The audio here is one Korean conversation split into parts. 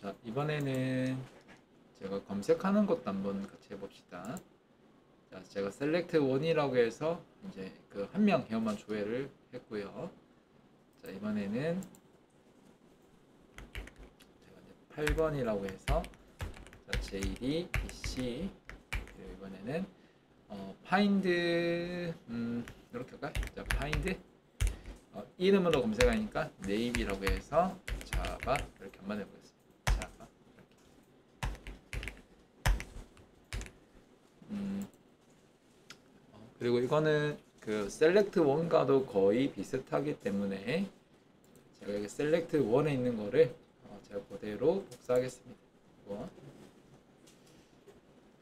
자, 이번에는 제가 검색하는 것도 한번 같이 해봅시다. 자, 제가 select one이라고 해서 이제 그 한 명 회원만 조회를 했고요. 자, 이번에는 제가 이제 8번이라고 해서 자, JD, BC 그리고 이번에는 find 이렇게 할까요? 자, find 이름으로 검색하니까 name이라고 해서 자바 이렇게 한번 해보겠습니다. 자바 이렇게. 그리고 이거는 그 select one과도 거의 비슷하기 때문에 제가 여기 select one에 있는 거를 제가 그대로 복사하겠습니다. 이거.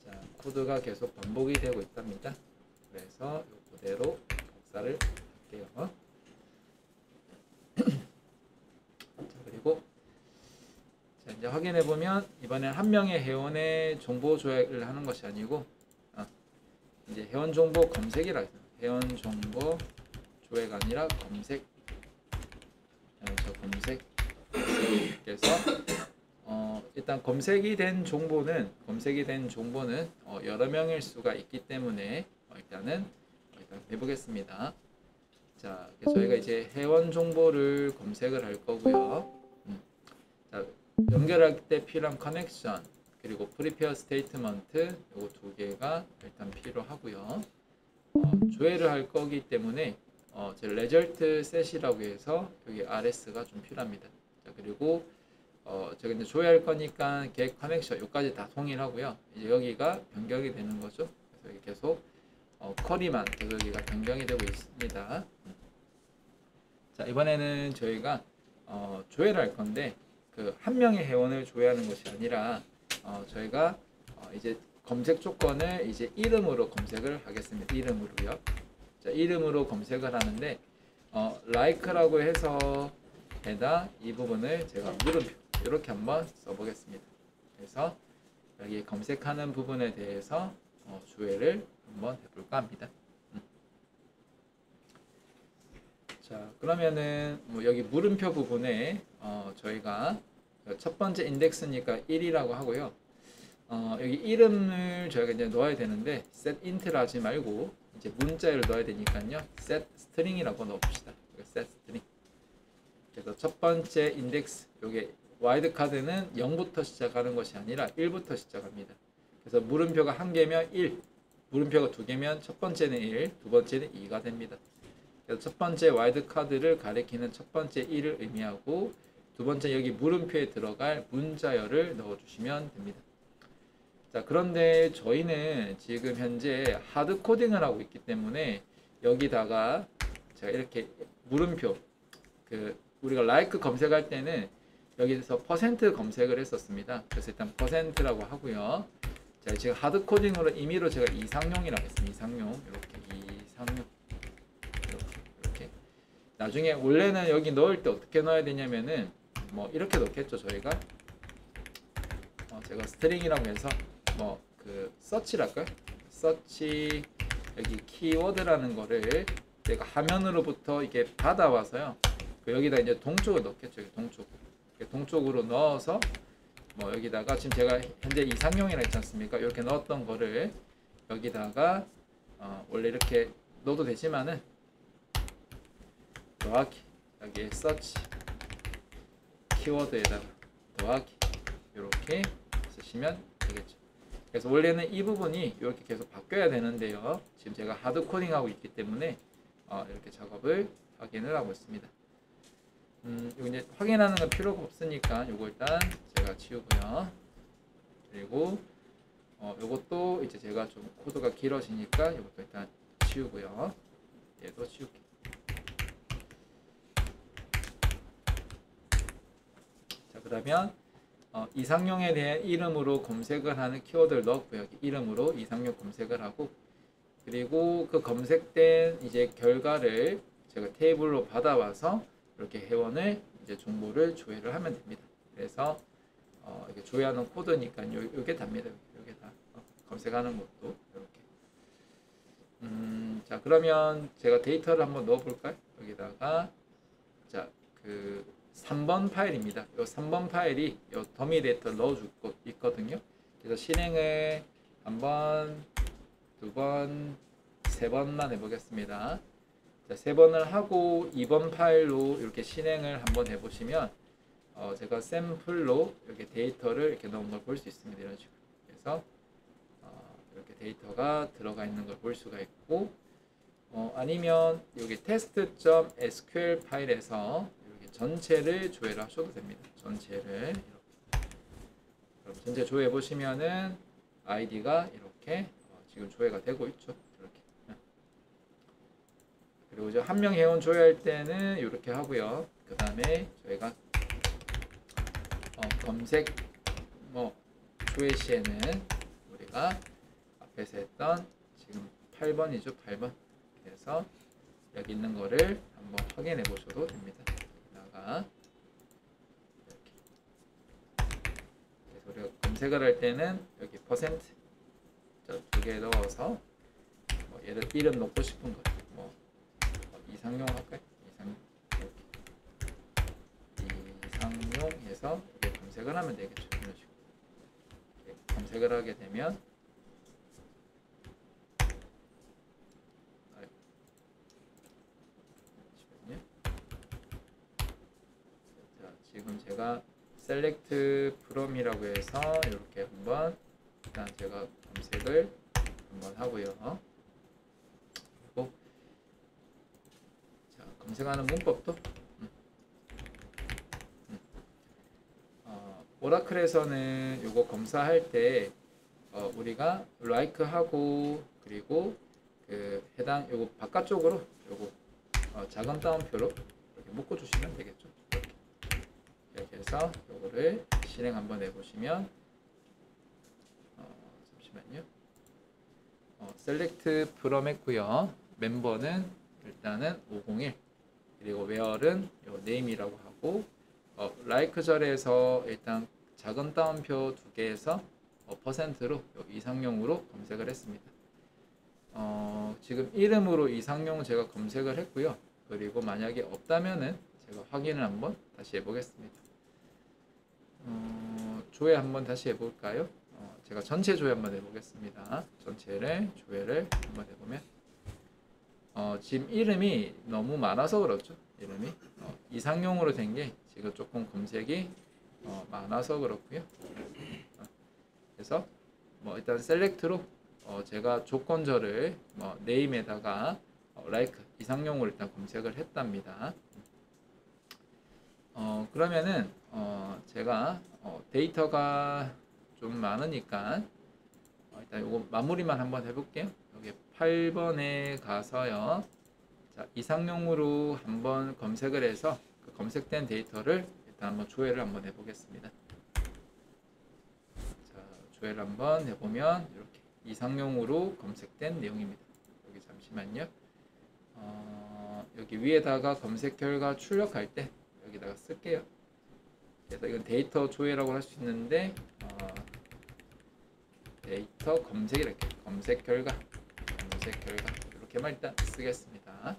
자, 코드가 계속 반복이 되고 있답니다. 그래서 그대로 복사를 할게요. 자, 그리고 자, 이제 확인해 보면 이번엔 한 명의 회원의 정보 조회를 하는 것이 아니고 이제 회원 정보 검색이라 해서 회원 정보 조회가 아니라 검색. 그래서 일단 검색이 된 정보는 여러 명일 수가 있기 때문에 일단 해보겠습니다. 자, 저희가 이제 회원 정보를 검색을 할 거고요. 자, 연결할 때 필요한 커넥션 그리고 prepare statement 요거 두 개가 일단 필요하고요. 조회를 할 거기 때문에 제 result set이라고 해서 여기 rs가 좀 필요합니다. 자, 그리고 제가 이제 조회할 거니까 get connection 요까지 다 동일하고요. 이제 여기가 변경이 되는 거죠. 그래서 여기 계속 쿼리만 계속 여기가 변경이 되고 있습니다. 자, 이번에는 저희가 조회를 할 건데 그 한 명의 회원을 조회하는 것이 아니라 저희가 이제 검색 조건을 이제 이름으로 검색을 하겠습니다. 이름으로요. 자, 이름으로 검색을 하는데 like라고 해서 에다 이 부분을 제가 물음표 이렇게 한번 써보겠습니다. 그래서 여기 검색하는 부분에 대해서 조회를 한번 해볼까 합니다. 자, 그러면은 뭐 여기 물음표 부분에 저희가 첫 번째 인덱스니까 1이라고 하고요. 여기 이름을 저희가 이제 넣어야 되는데 set int를 하지 말고 이제 문자를 넣어야 되니까요. set string이라고 넣어봅시다. set string. 그래서 첫 번째 인덱스 요게 와일드 카드는 0부터 시작하는 것이 아니라 1부터 시작합니다. 그래서 물음표가 한 개면 1, 물음표가 두 개면 첫 번째는 1, 두 번째는 2가 됩니다. 그래서 첫 번째 와일드 카드를 가리키는 첫 번째 1을 의미하고 두 번째 여기 물음표에 들어갈 문자열을 넣어주시면 됩니다. 자, 그런데 저희는 지금 현재 하드 코딩을 하고 있기 때문에 여기다가 제가 이렇게 물음표 우리가 like 검색할 때는 여기서 퍼센트 검색을 했었습니다. 그래서 일단 퍼센트라고 하고요. 자, 지금 하드 코딩으로 임의로 제가 이상용이라고 했습니다. 이상용 이렇게. 나중에 원래는 여기 넣을 때 어떻게 넣어야 되냐면은 뭐 이렇게 넣겠죠. 저희가 제가 스트링이라고 해서 뭐 그 서치랄까요? 서치 여기 키워드라는 거를 제가 화면으로부터 이게 받아와서요. 여기다 이제 동쪽을 넣겠죠. 동쪽으로 넣어서 뭐 여기다가 지금 제가 현재 이상용이라 했지 않습니까? 이렇게 넣었던 거를 여기다가 원래 이렇게 넣어도 되지만은 더하기 여기 서치 키워드에다가 더하기 이렇게 쓰시면 되겠죠. 그래서 원래는 이 부분이 이렇게 계속 바뀌어야 되는데요. 지금 제가 하드 코딩하고 있기 때문에 이렇게 작업을 확인을 하고 있습니다. 이거 이제 확인하는 건 필요가 없으니까 이거 일단 제가 지우고요. 그리고 이것도 이제 제가 좀 코드가 길어지니까 이것도 일단 지우고요. 얘도 지울게요. 자, 그러면 이상용에 대한 이름으로 검색을 하는 키워드를 넣었고요. 여기 이름으로 이상용 검색을 하고 그리고 그 검색된 이제 결과를 제가 테이블로 받아와서 이렇게 회원을 이제 정보를 조회를 하면 됩니다. 그래서 이렇게 조회하는 코드니까 요게 답니다. 요게 다 검색하는 것도 이렇게. 자, 그러면 제가 데이터를 한번 넣어볼까요? 여기다가 자, 그 3번 파일입니다. 이 3번 파일이 이 더미 데이터 넣어줄 거 있거든요. 그래서 실행을 한 번, 두 번, 세 번만 해보겠습니다. 자, 세 번을 하고 2번 파일로 이렇게 실행을 한번 해보시면 제가 샘플로 이렇게 데이터를 이렇게 넣은 걸 볼 수 있습니다. 이런 식으로. 그래서 이렇게 데이터가 들어가 있는 걸 볼 수가 있고, 아니면 여기 test.sql 파일에서 이렇게 전체를 조회를 하셔도 됩니다. 전체를 이렇게. 그럼 전체 조회 보시면은 아이디가 이렇게 지금 조회가 되고 있죠. 이렇게. 그리고 이제 한 명 회원 조회할 때는 이렇게 하고요. 그 다음에 저희가 검색 조회 시에는 우리가 앞에서 했던 지금 8번이죠. 8번. 그래서 여기 있는 거를 한번 확인해 보셔도 됩니다. 여기다가 이렇게. 그래서 우리가 검색을 할 때는 여기 퍼센트 두 개 넣어서 얘를 이름 넣고 싶은 거 이상용 할까요? 이상용 해서 이렇게 검색을 하면 되겠죠. 이런 식으로 이렇게 검색을 하게 되면 자, 지금 제가 select from이라고 해서 이렇게 한번 일단 제가 검색을 한번 하고요. 그리고 자, 검색하는 문법도 오라클에서는 이거 검사할 때 우리가 like 하고 그리고 그 해당 요거 바깥쪽으로 요거 작은 따옴표로 이렇게 묶어 주시면 되겠죠. 이렇게 해서 요거를 실행 한번 해보시면 잠시만요. select from 했고요. 멤버는 일단은 501 그리고 where은 요 name이라고 하고 like 절에서 일단 작은 따옴표 두 개에서 퍼센트로 이상용으로 검색을 했습니다. 지금 이름으로 이상용 제가 검색을 했고요. 그리고 만약에 없다면은 제가 확인을 한번 다시 해보겠습니다. 조회 한번 다시 해볼까요? 제가 전체 조회 한번 해보겠습니다. 전체를 조회를 한번 해보면 지금 이름이 너무 많아서 그렇죠. 이름이 이상용으로 된 게 지금 조금 검색이 많아서 그렇고요. 그래서 일단 셀렉트로 제가 조건절을 네임에다가 like 이상용으로 일단 검색을 했답니다. 그러면은 제가 데이터가 좀 많으니까 일단 요거 마무리만 한번 해볼게요. 여기 8번에 가서요. 자, 이상용으로 한번 검색을 해서 그 검색된 데이터를 일단 한번 조회를 한번 해보겠습니다. 자, 조회를 한번 해보면 이렇게 이상용으로 검색된 내용입니다. 여기 잠시만요. 여기 위에다가 검색 결과 출력할 때 여기다가 쓸게요. 그래서 이건 데이터 조회라고 할 수 있는데 데이터 검색 이렇게 검색 결과 이렇게만 일단 쓰겠습니다. 자,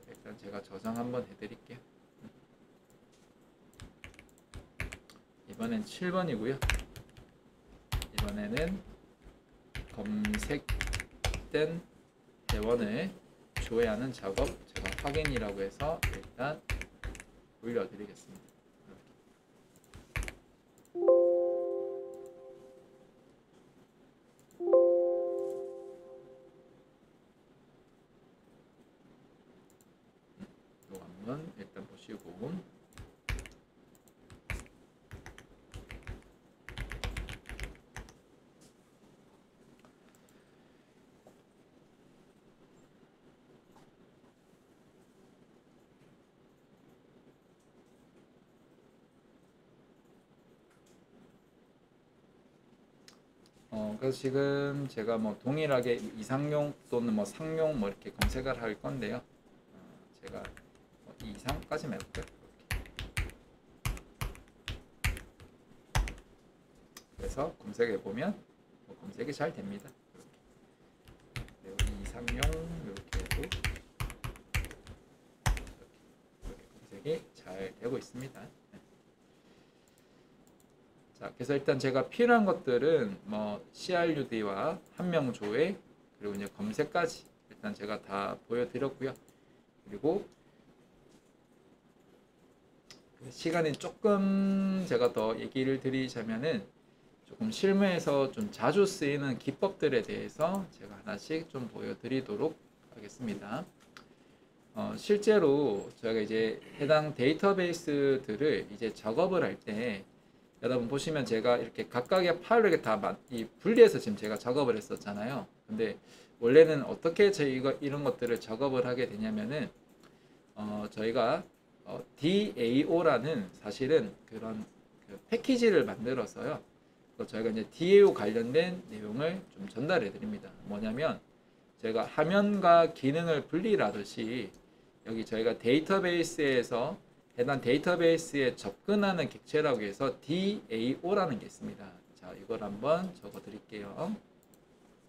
일단 제가 저장 한번 해드릴게요. 이번엔 7번이고요. 이번에는 검색된 회원을 조회하는 작업 제가 확인이라고 해서 일단 올려드리겠습니다. 이거 한번 일단 보시고 그래서 지금 제가 동일하게 이상용 또는 상용 이렇게 검색을 할 건데요. 제가 이상까지만 해볼게요. 그래서 검색해 보면 검색이 잘 됩니다. 이렇게. 이상용 이렇게 해도 이렇게 진행이 잘 되고 있습니다. 자, 그래서 일단 제가 필요한 것들은 뭐 CRUD와 한명 조회 그리고 이제 검색까지 일단 제가 다 보여드렸고요. 그리고 시간이 조금 제가 더 얘기를 드리자면은 조금 실무에서 좀 자주 쓰이는 기법들에 대해서 제가 하나씩 좀 보여드리도록 하겠습니다. 실제로 저희가 이제 해당 데이터베이스들을 이제 작업을 할 때 여러분 보시면 제가 이렇게 각각의 파일을 이렇게 다 분리해서 지금 제가 작업을 했었잖아요. 근데 원래는 어떻게 저희가 이런 것들을 작업을 하게 되냐면은 저희가 DAO라는 사실은 그런 패키지를 만들어서요. 저희가 이제 DAO 관련된 내용을 좀 전달해 드립니다. 뭐냐면 저희가 화면과 기능을 분리하듯이 여기 저희가 데이터베이스에서 해당 데이터베이스에 접근하는 객체라고 해서 DAO라는 게 있습니다. 자, 이걸 한번 적어 드릴게요.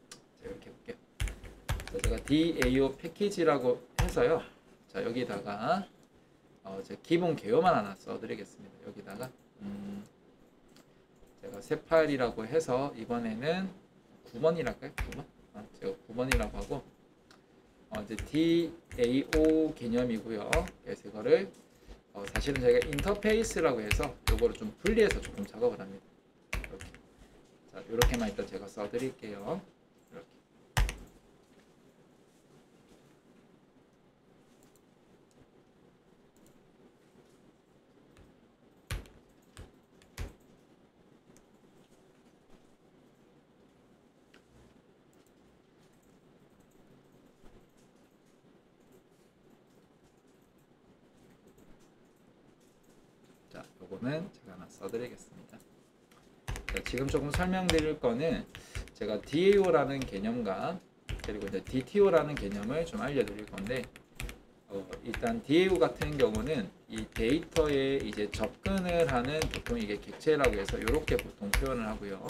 자, 이렇게 볼게요. 자, 제가 DAO 패키지라고 해서요. 자, 여기다가 제 기본 개요만 하나 써 드리겠습니다. 여기다가 제가 새 파일이라고 해서 이번에는 9번이랄까요? 9번? 제가 9번이라고 하고 이제 DAO 개념이고요. 그래서 이거를 사실은 저희가 인터페이스라고 해서 요거를 좀 분리해서 조금 작업을 합니다. 이렇게. 자, 이렇게만 일단 제가 써드릴게요. 이렇게. 자, 요거는 제가 하나 써드리겠습니다. 자, 지금 조금 설명드릴 거는 제가 DAO라는 개념과 그리고 이제 DTO라는 개념을 좀 알려드릴 건데 일단 DAO 같은 경우는 이 데이터에 이제 접근을 하는 보통 이게 객체라고 해서 이렇게 보통 표현을 하고요.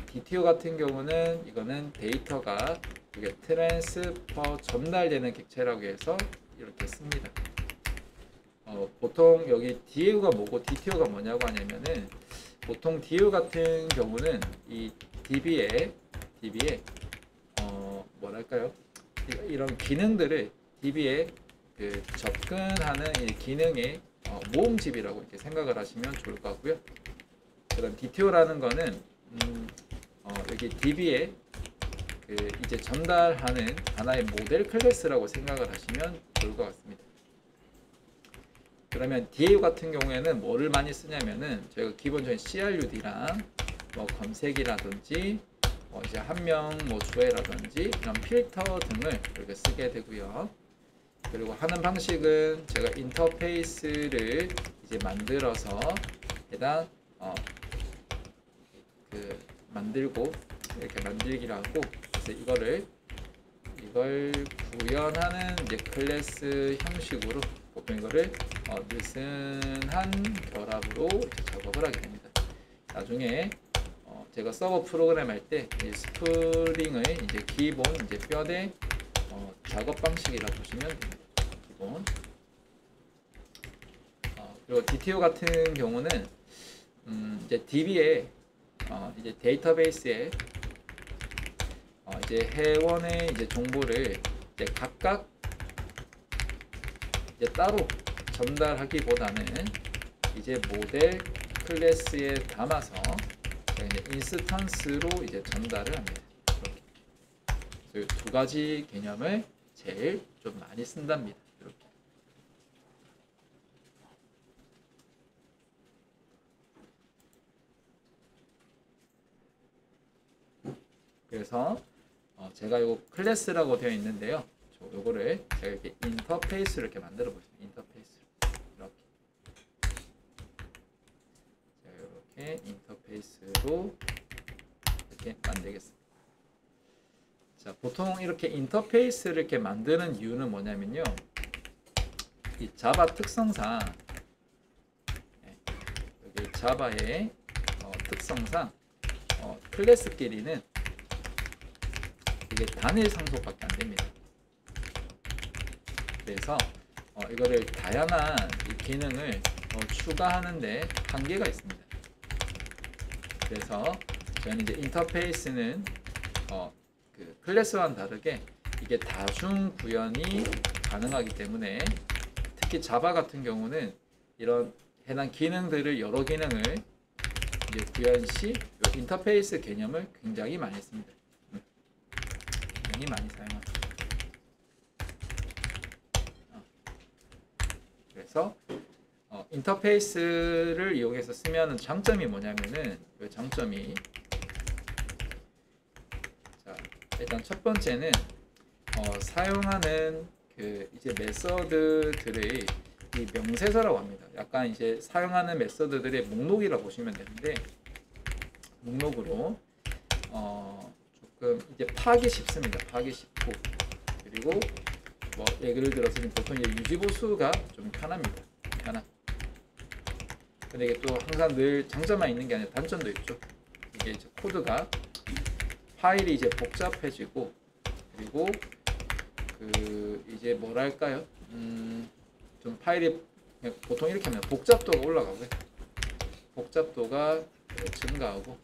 DTO 같은 경우는 이거는 데이터가 이게 트랜스퍼 전달되는 객체라고 해서 이렇게 씁니다. 보통 여기 DAO가 뭐고 DTO가 뭐냐고 하냐면은 보통 DAO 같은 경우는 이 DB에 뭐랄까요? 이런 기능들을 DB에 그 접근하는 이 기능의 모음집이라고 이렇게 생각을 하시면 좋을 것 같고요. 그다음 DTO라는 거는 여기 DB에 그 이제 전달하는 하나의 모델 클래스라고 생각을 하시면 좋을 것 같습니다. 그러면 DAO 같은 경우에는 뭐를 많이 쓰냐면은 저희가 기본적인 CRUD랑 뭐 검색이라든지 이제 한명 뭐 조회라든지 이런 필터 등을 이렇게 쓰게 되고요. 그리고 하는 방식은 제가 인터페이스를 이제 만들어서 해당 만들고 이렇게 만들기를 하고 그래서 이걸 구현하는 이제 클래스 형식으로 보통 이거를 느슨한 결합으로 이제 작업을 하게 됩니다. 나중에 제가 서버 프로그램 할 때 이 스프링의 이제 기본 이제 뼈대 작업 방식이라 보시면 됩니다. 기본. 그리고 DTO 같은 경우는 이제 DB에 이제 데이터베이스에 이제 회원의 이제 정보를 이제 각각 이제 따로 전달하기보다는 이제 모델 클래스에 담아서 이제 인스턴스로 이제 전달을 합니다. 이렇게. 그래서 두 가지 개념을 제일 좀 많이 쓴답니다. 이렇게. 그래서 제가 요 클래스라고 되어 있는데요. 요거를 제가 이렇게 인터페이스를 이렇게 만들어 보시면 인터페이스 이렇게 이렇게 인터페이스로 이렇게 만들겠습니다. 자, 보통 이렇게 인터페이스를 이렇게 만드는 이유는 뭐냐면요. 이 자바 특성상 여기 자바의 특성상 클래스끼리는 이게 단일 상속밖에 안 됩니다. 그래서 이거를 다양한 이 기능을 추가하는데 한계가 있습니다. 그래서 저희는 이제 인터페이스는 그 클래스와는 다르게 이게 다중 구현이 가능하기 때문에 특히 자바 같은 경우는 이런 해당 기능들을 여러 기능을 이제 구현 시 인터페이스 개념을 굉장히 많이 씁니다. 굉장히 많이 사용합니다. 그래서 인터페이스를 이용해서 쓰면 장점이 뭐냐면은 그 장점이 자, 일단 첫 번째는 사용하는 그 이제 메서드들의 이 명세서라고 합니다. 약간 이제 사용하는 메서드들의 목록이라고 보시면 되는데 목록으로 조금 이제 파악이 쉽습니다. 파악이 쉽고 그리고 뭐 예를 들어서 보통 이제 유지보수가 좀 편합니다. 근데 이게 또 항상 늘 장점만 있는 게 아니라 단점도 있죠. 이게 이제 코드가 파일이 이제 복잡해지고 그리고 그 이제 뭐랄까요? 좀 파일이 보통 이렇게 하면 복잡도가 올라가고요. 복잡도가 증가하고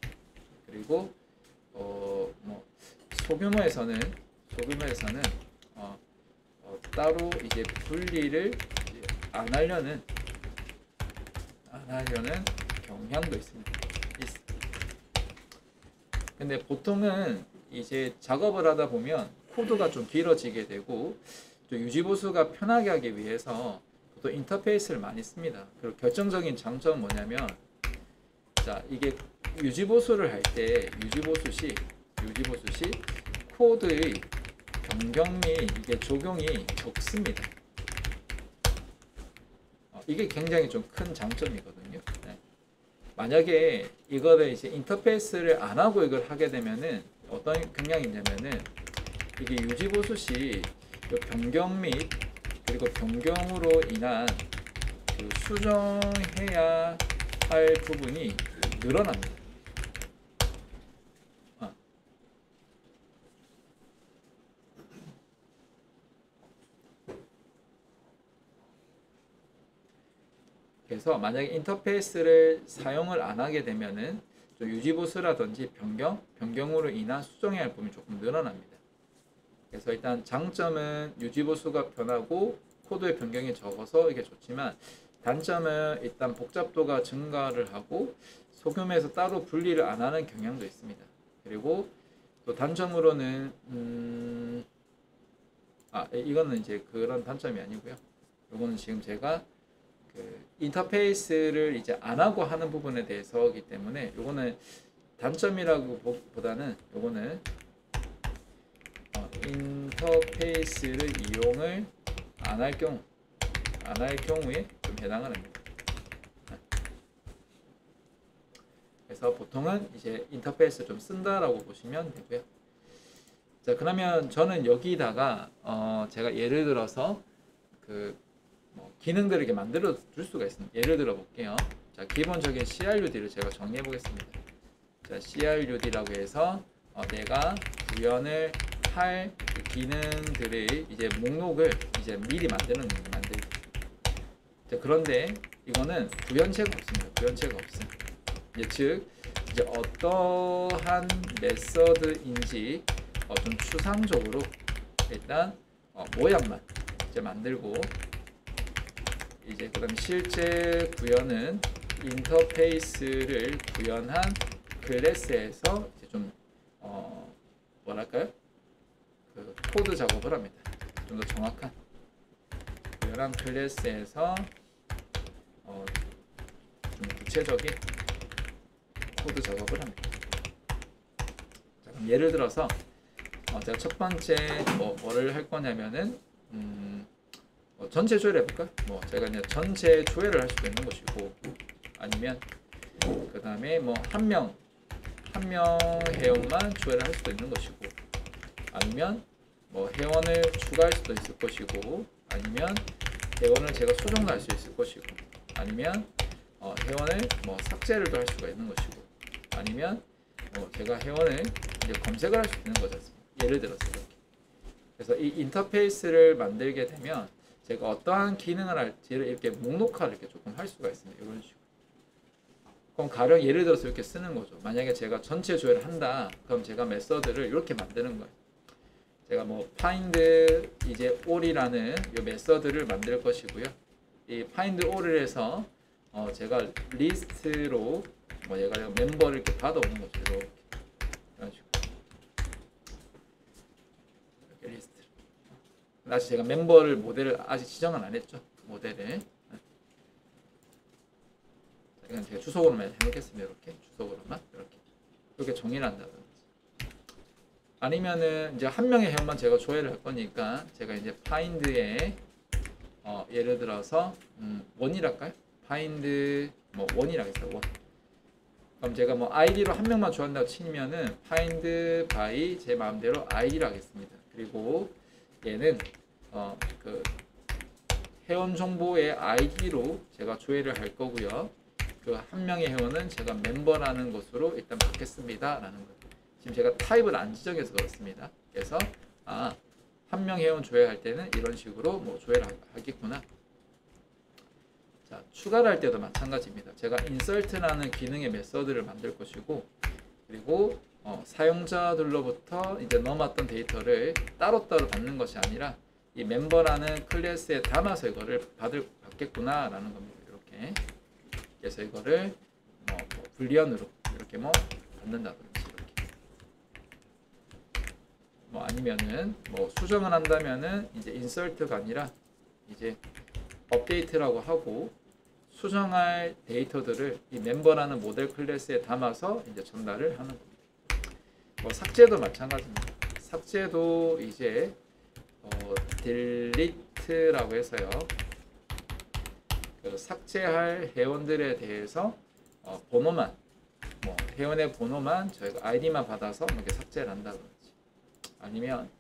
그리고 뭐 소규모에서는 따로 이제 분리를 이제 안 하려는 경향도 있습니다. 근데 보통은 이제 작업을 하다 보면 코드가 좀 길어지게 되고 또 유지보수가 편하게 하기 위해서 또 인터페이스를 많이 씁니다. 그리고 결정적인 장점은 뭐냐면 자 이게 유지보수를 할 때 유지보수 시 코드의 변경 및 이게 적용이 적습니다. 이게 굉장히 좀 큰 장점이거든요. 네. 만약에 이거를 이제 인터페이스를 안 하고 이걸 하게 되면은 어떤 경향이 있냐면은 이게 유지보수 시 변경 및 그리고 변경으로 인한 그 수정해야 할 부분이 늘어납니다. 그래서 만약에 인터페이스를 사용을 안 하게 되면은 유지보수라든지 변경으로 인한 수정해야 할 부분이 조금 늘어납니다. 그래서 일단 장점은 유지보수가 편하고 코드의 변경이 적어서 이게 좋지만 단점은 일단 복잡도가 증가를 하고 소규모에서 따로 분리를 안 하는 경향도 있습니다. 그리고 또 단점으로는 이거는 이제 그런 단점이 아니고요. 이거는 지금 제가 그 인터페이스를 이제 안 하고 하는 부분에 대해서이기 때문에 이거는 단점이라고 보다는 이거는 인터페이스를 이용을 안 할 경우에 좀 해당을 합니다. 그래서 보통은 이제 인터페이스 좀 쓴다라고 보시면 되고요. 자 그러면 저는 여기다가 제가 예를 들어서 그 기능들을 이렇게 만들어 줄 수가 있습니다. 예를 들어 볼게요. 자, 기본적인 CRUD를 제가 정리해 보겠습니다. 자, CRUD라고 해서 내가 구현을 할 기능들의 이제 목록을 이제 미리 만들기. 자, 그런데 이거는 구현체가 없습니다. 구현체가 없음. 즉 이제 어떠한 메서드인지 좀 추상적으로 일단 모양만 이제 만들고 이제 그다음 실제 구현은 인터페이스를 구현한 클래스에서 이제 좀 뭐랄까요? 그 코드 작업을 합니다. 좀 더 정확한 구현한 클래스에서 좀 구체적인 코드 작업을 합니다. 자, 그럼 예를 들어서 제가 첫 번째 뭐를 할 거냐면은 전체 조회를 해볼까? 제가 이제 전체 조회를 할 수도 있는 것이고 아니면 그 다음에 한 명 회원만 조회를 할 수도 있는 것이고 아니면 회원을 추가할 수도 있을 것이고 아니면 회원을 제가 수정도 할 수 있을 것이고 아니면 회원을 삭제를도 할 수가 있는 것이고 아니면 제가 회원을 이제 검색을 할 수 있는 거지 않습니까? 예를 들어서 이렇게. 그래서 이 인터페이스를 만들게 되면 제가 어떠한 기능을 할지를 이렇게 목록화를 이렇게 조금 할 수가 있습니다. 이런 식으로. 그럼 가령 예를 들어서 이렇게 쓰는 거죠. 만약에 제가 전체 조회를 한다. 그럼 제가 메서드를 이렇게 만드는 거예요. 제가 뭐 find 이제 all이라는 이 메서드를 만들 것이고요. 이 find all을 해서 제가 리스트로 뭐 얘가 멤버를 이렇게 받아오는 거죠. 이렇게 이런 식으로 이렇게 리스트. 아직 제가 멤버를 모델을 아직 지정을 안 했죠. 모델을. 이건 제가 주석으로만 해놓겠습니다. 이렇게 주석으로만 이렇게 정의를 한다든지. 아니면은 이제 한 명의 회원만 제가 조회를 할 거니까 제가 이제 find에 예를 들어서 원이랄까요? find 뭐 원이라겠어요. 원. 그럼 제가 뭐 id로 한 명만 조회한다고 치면은 find by 제 마음대로 id로 하겠습니다. 그리고 얘는 그 회원 정보의 id로 제가 조회를 할 거고요. 그 한 명의 회원은 제가 멤버라는 것으로 일단 받겠습니다. 라는 거예요. 지금 제가 타입을 안 지정해서 그렇습니다. 그래서 한 명 회원 조회할 때는 이런 식으로 뭐 조회를 하겠구나. 자, 추가를 할 때도 마찬가지입니다. 제가 insert라는 기능의 메서드를 만들 것이고, 그리고 사용자들로부터 이제 넘어왔던 데이터를 따로따로 받는 것이 아니라 이 멤버라는 클래스에 담아서 이거를 받겠구나 라는 겁니다. 이렇게. 그래서 이거를 뭐 불리언으로 이렇게 뭐 받는다든지 이렇게. 뭐 아니면은 뭐 수정을 한다면은 이제 insert가 아니라 이제 업데이트라고 하고 수정할 데이터들을 이 멤버라는 모델 클래스에 담아서 이제 전달을 하는 겁니다. 뭐 삭제도 마찬가지입니다. 삭제도 이제 delete라고 해서요. 그 삭제할 회원들에 대해서 번호만 뭐 회원의 번호만 저희가 아이디만 받아서 이렇게 삭제를 한다든지 아니면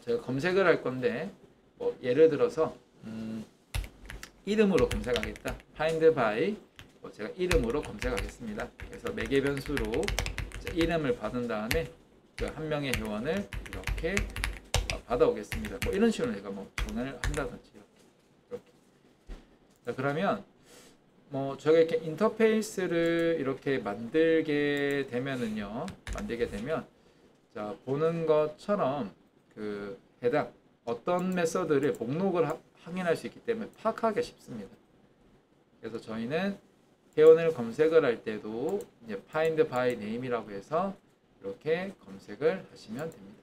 제가 검색을 할 건데 뭐 예를 들어서 이름으로 검색하겠다. find by 제가 이름으로 검색하겠습니다. 그래서 매개 변수로 이름을 받은 다음에 그 한 명의 회원을 이렇게 받아오겠습니다. 뭐 이런 식으로 제가 뭐 전환을 한다든지 이렇게. 자, 그러면 뭐 저희가 이렇게 인터페이스를 이렇게 만들게 되면 자, 보는 것처럼 그 해당 어떤 메서드를 목록을 확인할 수 있기 때문에 파악하기 쉽습니다. 그래서 저희는 회원을 검색을 할 때도 이제 find by name이라고 해서 이렇게 검색을 하시면 됩니다.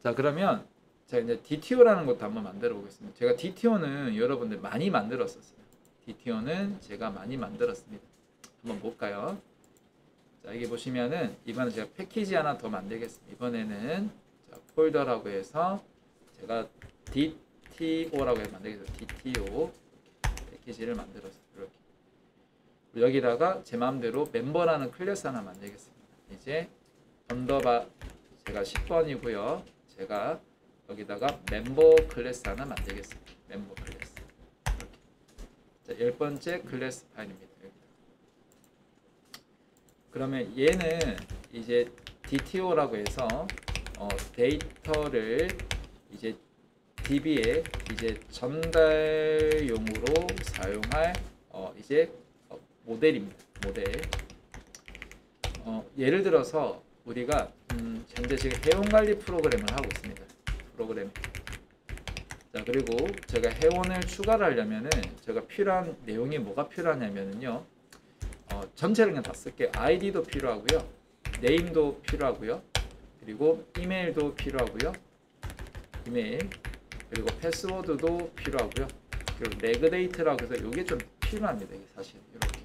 자, 그러면 제가 이제 DTO라는 것도 한번 만들어 보겠습니다. 제가 DTO는 여러분들 많이 만들었었어요. DTO는 제가 많이 만들었습니다. 한번 볼까요? 자, 여기 보시면은 이번에 제가 패키지 하나 더 만들겠습니다. 이번에는 자, 폴더라고 해서 제가 DTO라고 해서 만들겠습니다. DTO 패키지를 만들었어요. 이렇게. 여기다가 제 마음대로 멤버라는 클래스 하나 만들겠습니다. 이제 언더바 제가 10번이고요. 제가 여기다가 멤버 클래스 하나 만들겠습니다. 멤버 클래스. 이렇게. 자, 10번째 클래스 파일입니다. 여기다. 그러면 얘는 이제 DTO라고 해서 데이터를 이제 DB에 이제 전달용으로 사용할 이제 모델입니다. 모델. 예를 들어서 우리가 현재 지금 회원 관리 프로그램을 하고 있습니다. 프로그램. 자, 그리고 제가 회원을 추가를 하려면은 제가 필요한 내용이 뭐가 필요하냐면은요. 전체를 그냥 다 쓸게요. 아이디도 필요하고요. 네임도 필요하고요. 그리고 이메일도 필요하고요. 이메일. 그리고 패스워드도 필요하고요. 그리고 레그데이트라고 해서 이게 좀 필요합니다. 이게 사실 이렇게.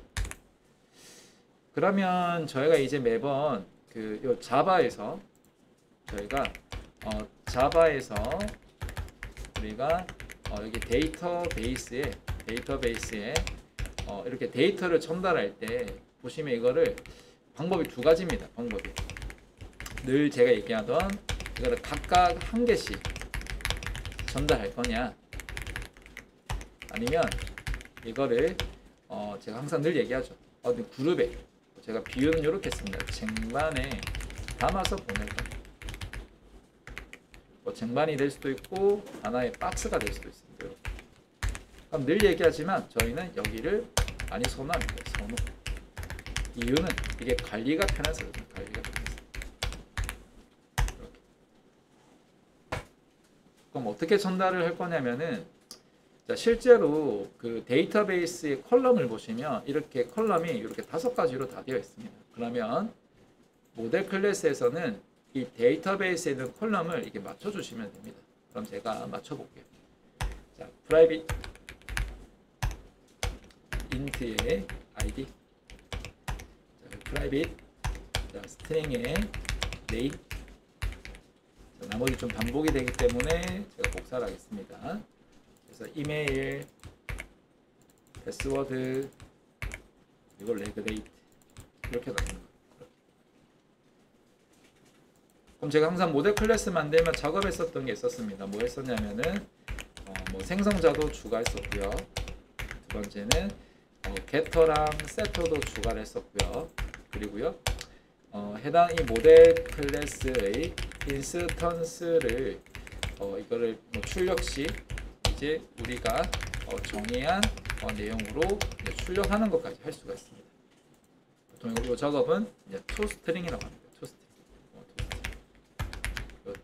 그러면 저희가 이제 매번 요 자바에서 저희가 자바에서 우리가 여기 데이터베이스에 이렇게 데이터를 전달할 때 보시면 이거를 방법이 두 가지입니다. 방법이 늘 제가 얘기하던 이거를 각각 한 개씩 전달할 거냐 아니면 이거를 제가 항상 늘 얘기하죠. 그룹에 제가 비유는 이렇게 했습니다. 쟁반에 담아서 보낼 거예요. 뭐 쟁반이 될 수도 있고 하나의 박스가 될 수도 있습니다. 이렇게. 그럼 늘 얘기하지만 저희는 여기를 많이 선호합니다. 선호. 이유는 이게 관리가 편해서 관리가 편해서. 이렇게. 그럼 어떻게 전달을 할 거냐면은 자, 실제로 그 데이터베이스의 컬럼을 보시면 이렇게 컬럼이 이렇게 5가지로 다 되어 있습니다. 그러면 모델 클래스에서는 이 데이터베이스에 있는 컬럼을 이렇게 맞춰주시면 됩니다. 그럼 제가 맞춰볼게요. 자, private int의 id, 자, private, 자, string의 name. 자, 나머지 좀 반복이 되기 때문에 제가 복사를 하겠습니다. 그래서 이메일, 패스워드, 그리고 레그데이트 이렇게 나오는 거예요. 그럼 제가 항상 모델 클래스 만들면 작업했었던 게 있었습니다. 뭐 했었냐면은 뭐 생성자도 추가했었고요. 두 번째는 게터랑 세터도 추가를 했었고요. 그리고요 해당 이 모델 클래스의 인스턴스를 이거를 뭐 출력 시 이제 우리가 정의한 내용으로 이제 출력하는 것까지 할 수가 있습니다. 보통 이 작업은 이제 toString이라고 합니다.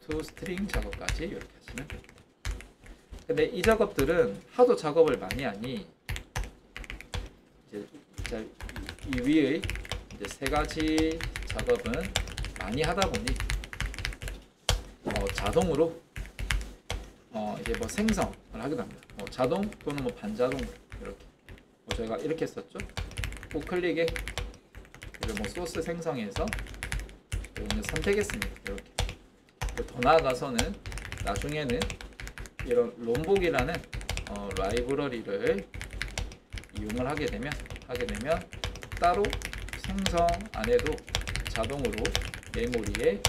toString 작업까지 이렇게 하시면 됩니다. 근데 이 작업들은 하도 작업을 많이 하니 이제 이 위의 이제 3가지 작업은 많이 하다 보니 자동으로 이제 뭐 생성을 하게 됩니다. 자동 또는 뭐 반자동으로 이렇게 저희가 이렇게 했었죠. 우클릭에 뭐 소스 생성해서 이제 선택했습니다. 이렇게. 더 나아가서는 나중에는 이런 롬복이라는 라이브러리를 이용을 하게 되면 따로 생성 안 해도 자동으로 메모리에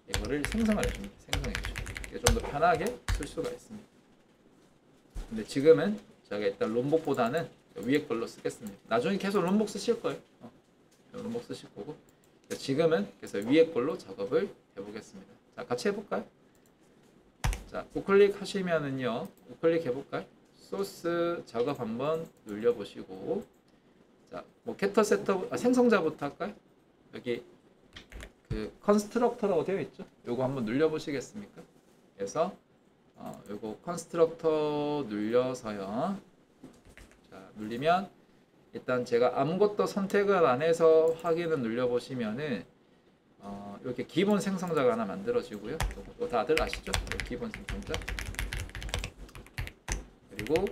이거를 생성을 해줍니다. 생성해줍니다. 좀 더 편하게 쓸 수가 있습니다. 근데 지금은 제가 일단 롬복보다는 위에 걸로 쓰겠습니다. 나중에 계속 롬복 쓰실 거예요. 롬복 쓰실 거고 지금은 그래서 위에 걸로 작업을 해보겠습니다. 자, 같이 해볼까요? 자, 우클릭 하시면은요, 우클릭 해볼까요? 소스 작업 한번 눌려보시고, 자, 뭐 게터 세터 생성자부터 할까요? 여기 그 컨스트럭터라고 되어 있죠? 요거 한번 눌려보시겠습니까? 그래서 요거 컨스트럭터 눌려서요. 자, 눌리면 일단 제가 아무것도 선택을 안 해서 확인을 눌려보시면은 이렇게 기본 생성자가 하나 만들어지고요. 이거 다들 아시죠? 기본 생성자. 그리고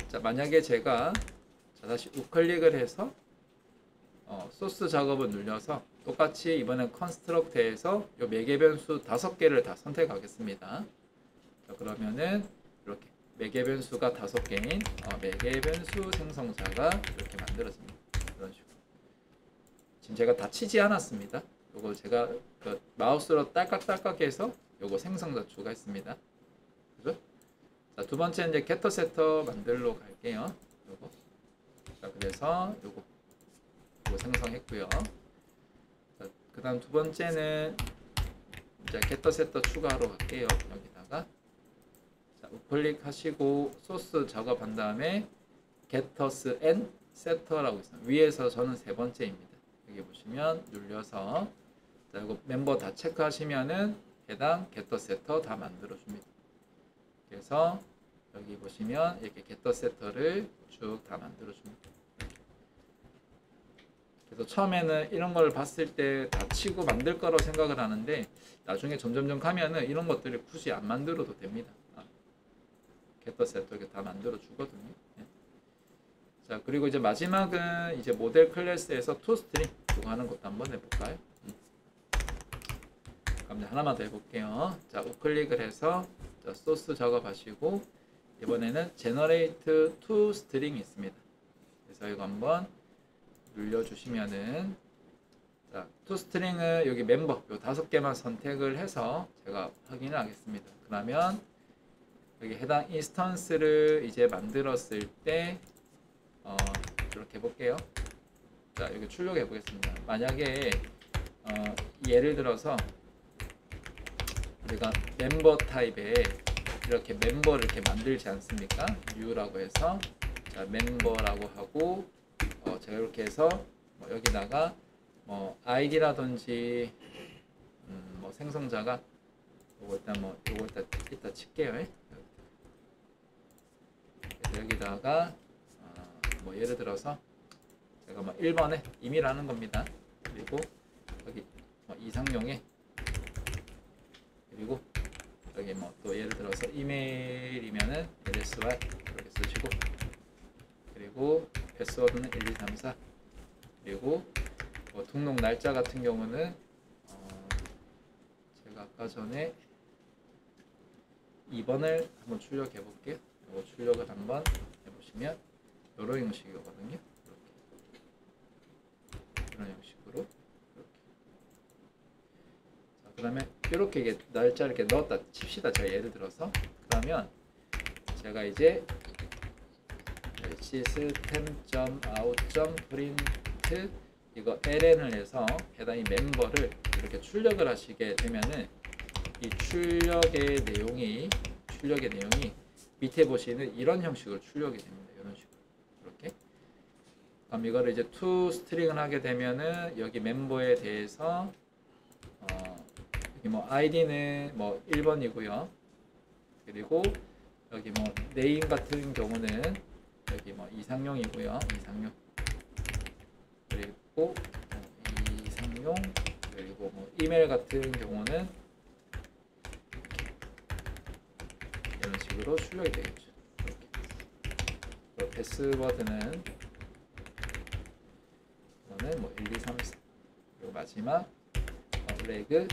자, 만약에 제가 다시 우클릭을 해서 소스 작업을 눌려서 똑같이 이번엔 컨스트럭트에서 이 매개 변수 5개를 다 선택하겠습니다. 자, 그러면은 이렇게 매개 변수가 5개인 매개 변수 생성자가 이렇게 만들어집니다. 이런 식으로. 지금 제가 다 치지 않았습니다. 요거 제가 그 마우스로 딸깍딸깍해서 요거 생성자 추가했습니다. 그죠? 자, 두 번째 이제 게터 세터 만들러 갈게요. 요거. 자, 그래서 요거 생성했고요. 자, 그다음 두 번째는 이제 게터 세터 추가하러 갈게요. 여기다가 자, 우클릭 하시고 소스 작업한 다음에 게터스 앤 세터라고 있습니다. 위에서 저는 3번째입니다. 여기 보시면 눌려서 자, 이거 멤버 다 체크하시면은 해당 게터 세터 다 만들어 줍니다. 그래서 여기 보시면 이렇게 게터 세터를 쭉 다 만들어 줍니다. 그래서 처음에는 이런 걸 봤을 때 다 치고 만들 거라고 생각을 하는데 나중에 점점점 가면은 이런 것들을 굳이 안 만들어도 됩니다. 게터 세터 이렇게 다 만들어 주거든요. 네. 자, 그리고 이제 마지막은 이제 모델 클래스에서 toString 이거 하는 것도 한번 해볼까요? 그럼 하나만 더 해볼게요. 자, 우클릭을 해서 자, 소스 작업하시고 이번에는 generate toString 있습니다. 그래서 이거 한번 눌려주시면은 자, toString을 여기 멤버 요 5개만 선택을 해서 제가 확인을 하겠습니다. 그러면 여기 해당 인스턴스를 이제 만들었을 때 이렇게 해볼게요. 자, 여기 출력해 보겠습니다. 만약에 예를 들어서 우리가 멤버 타입에 이렇게 멤버를 이렇게 만들지 않습니까? New라고 해서 자, 멤버라고 하고 제가 이렇게 해서 뭐 여기다가 뭐 아이디라든지 뭐 생성자가 요거 일단 뭐 요거 이따 칠게요. 그래서 여기다가 뭐 예를 들어서 제가 뭐 1번에 이미라는 겁니다. 그리고 여기 뭐 이상용에 그리고 여기 뭐 또 예를 들어서 이메일이면은 LSY 이렇게 쓰시고 그리고 패스워드는 1, 2, 3, 4 그리고 뭐 등록 날짜 같은 경우는 제가 아까 전에 2번을 한번 출력해 볼게요. 이거 출력을 한번 해보시면 이런 형식이거든요. 이런 형식으로 이렇게. 자, 그러면 이렇게 이게 날짜를 이렇게 넣었다 칩시다. 제가 예를 들어서 그러면 제가 이제 system.out.print 이거 ln을 해서 해당 이 멤버를 이렇게 출력을 하시게 되면은 이 출력의 내용이 밑에 보시는 이런 형식으로 출력이 됩니다. 이런 식으로 이렇게. 그럼 이거를 이제 to 스트링을 하게 되면은 여기 멤버에 대해서 여기 뭐 id는 뭐 1번이고요. 그리고 여기 뭐 name 같은 경우는 여기 뭐 이상용이고요. 이상용. 그리고 이상용 그리고 뭐 이메일 같은 경우는 이런 식으로 출력이 되겠죠. 이렇게. 그리고 패스워드는 이거는 뭐 1, 2, 3, 4 그리고 마지막 레그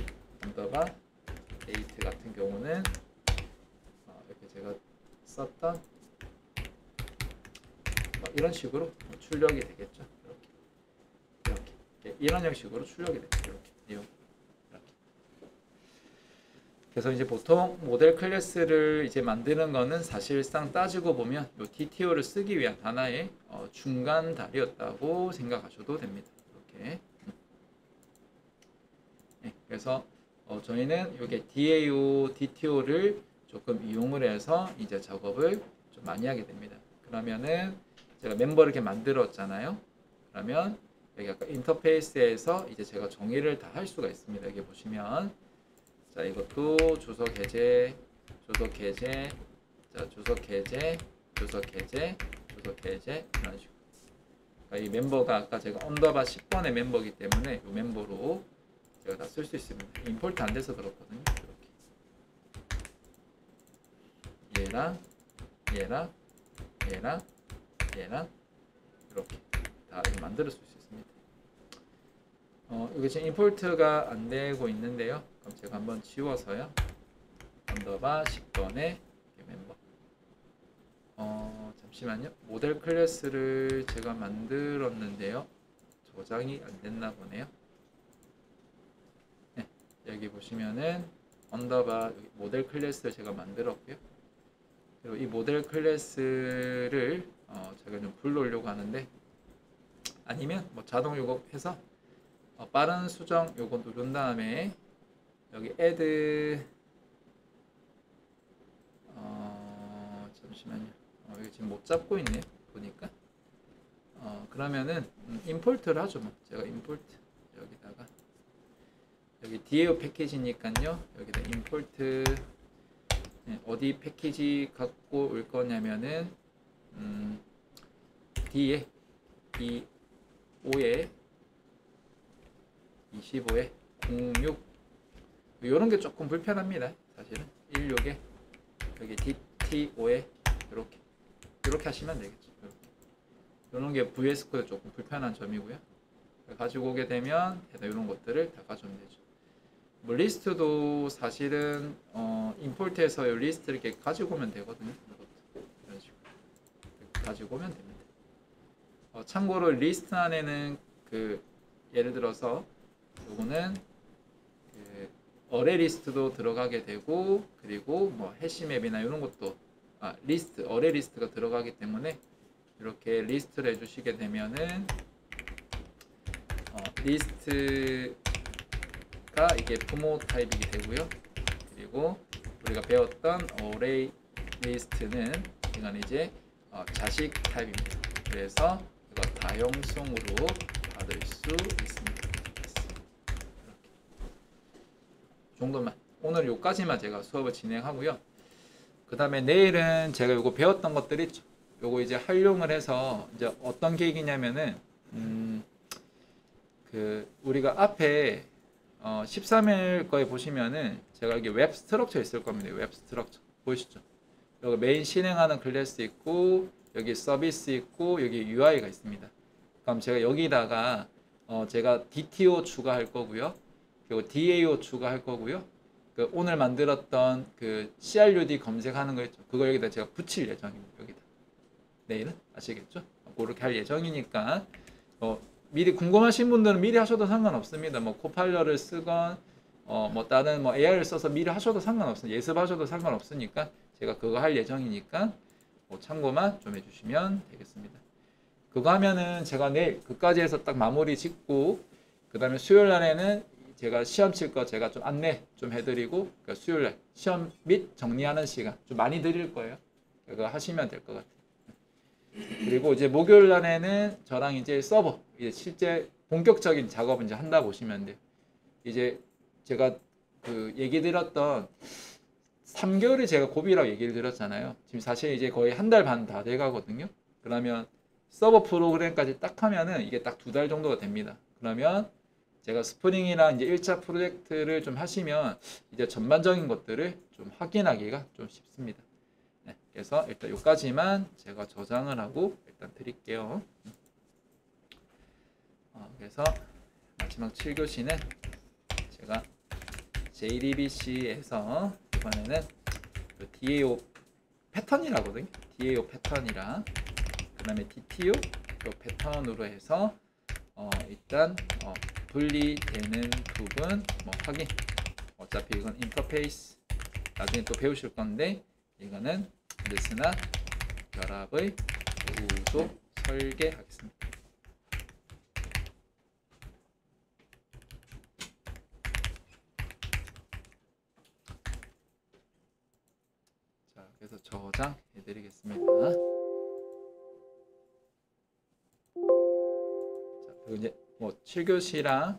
언더바 데이트 같은 경우는 이렇게 제가 썼던 이런 식으로 출력이 되겠죠. 이렇게 이런 형식으로 출력이 되죠. 이렇게 내용 이렇게. 그래서 이제 보통 모델 클래스를 이제 만드는 거는 사실상 따지고 보면 이 DTO를 쓰기 위한 하나의 중간 다리였다고 생각하셔도 됩니다. 이렇게. 네, 그래서 저희는 이게 DAO, DTO를 조금 이용을 해서 이제 작업을 좀 많이 하게 됩니다. 그러면은 제가 멤버를 이렇게 만들었잖아요. 그러면 여기 아까 인터페이스에서 이제 제가 정의를 다 할 수가 있습니다. 여기 보시면 자 이것도 주소 게재, 주소 게재, 자 주소 게재, 주소 게재, 주소 게재 이런 식으로. 그러니까 이 멤버가 아까 제가 언더바 10번의 멤버이기 때문에 이 멤버로 제가 다 쓸 수 있습니다. 임포트 안 돼서 그렇거든요. 이렇게 얘랑 얘랑 얘랑 얘랑 이렇게 다 만들어 쓸 수 있습니다. 이게 지금 임포트가 안 되고 있는데요. 그럼 제가 한번 지워서요. 언더바 10번의 멤버. 잠시만요. 모델 클래스를 제가 만들었는데요. 저장이 안 됐나 보네요. 네, 여기 보시면은 언더바 모델 클래스를 제가 만들었고요. 그리고 이 모델 클래스를 제가 좀 불러오려고 하는데 아니면 뭐 자동 요거 해서 빠른 수정 요거 누른 다음에 여기 add 잠시만요. 여기 지금 못 잡고 있네요. 보니까 그러면은 임포트를 하죠. 뭐 제가 임포트 여기다가 여기 DAO 패키지니까요. 여기다 임포트 어디 패키지 갖고 올 거냐면은 D에 5에 25에 06 이런 게 조금 불편합니다. 사실은 16에 여기 DT5에 이렇게 하시면 되겠죠. 이런 게 VS 코드 조금 불편한 점이고요. 가지고 오게 되면 이런 것들을 다 가져오면 되죠. 뭐 리스트도 사실은 임포트해서 이 리스트를 이렇게 가지고 오면 되거든요. 이런 식으로 가지고 오면 됩니다. 참고로 리스트 안에는 예를 들어서 요거는 어레 리스트도 들어가게 되고 그리고 뭐 해시맵이나 이런 것도 리스트 어레 리스트가 들어가기 때문에 이렇게 리스트를 해주시게 되면은 리스트가 이게 부모 타입이게 되고요. 그리고 우리가 배웠던 array list는 이건 이제 자식 타입입니다. 그래서 이거 다용성으로 받을 수 있습니다. 이렇게 정도만 오늘 요까지만 제가 수업을 진행하고요. 그 다음에 내일은 제가 요거 배웠던 것들 있죠. 요거 이제 활용을 해서 이제 어떤 계획이냐면은 그 우리가 앞에 13일 거에 보시면은 제가 여기 웹 스트럭처 있을 겁니다. 웹 스트럭처 보이시죠? 여기 메인 실행하는 클래스 있고 여기 서비스 있고 여기 UI가 있습니다. 그럼 제가 여기다가 제가 DTO 추가할 거고요. 그리고 DAO 추가할 거고요. 그 오늘 만들었던 그 CRUD 검색하는 거 있죠. 그거 여기다 제가 붙일 예정입니다. 여기다. 내일은 아시겠죠? 그렇게 할 예정이니까 미리 궁금하신 분들은 미리 하셔도 상관없습니다. 뭐 코파일럿을 쓰건 뭐 다른 뭐 AI를 써서 미리 하셔도 상관없습니다. 예습하셔도 상관없으니까 제가 그거 할 예정이니까 뭐 참고만 좀 해주시면 되겠습니다. 그거 하면은 제가 내일 그까지 해서 딱 마무리 짓고 그 다음에 수요일 날에는 제가 시험 칠 거 제가 좀 안내 좀 해드리고 그러니까 수요일 날 시험 및 정리하는 시간 좀 많이 드릴 거예요. 그거 하시면 될 것 같아요. 그리고 이제 목요일 날에는 저랑 이제 서버 이제 실제 본격적인 작업을 이제 한다 보시면 돼요. 이제 제가 그 얘기 드렸던 3개월이 제가 고비라고 얘기를 드렸잖아요. 지금 사실 이제 거의 한 달 반 다 돼 가거든요. 그러면 서버 프로그램까지 딱 하면은 이게 딱 2달 정도가 됩니다. 그러면 제가 스프링이랑 이제 1차 프로젝트를 좀 하시면 이제 전반적인 것들을 좀 확인하기가 좀 쉽습니다. 네, 그래서 일단 여기까지만 제가 저장을 하고 일단 드릴게요. 그래서 마지막 7교시는 제가 JDBC에서 이번에는 그 DAO 패턴이라거든요. DAO 패턴이랑 그 다음에 DTO 그 패턴으로 해서 일단 분리되는 부분 뭐 확인. 어차피 이건 인터페이스 나중에 또 배우실 건데 이거는 리스나 결합의 구조 설계하겠습니다. 자, 그래서 저장해 드리겠습니다. 자, 그리고 이제 뭐 7교시랑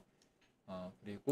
그리고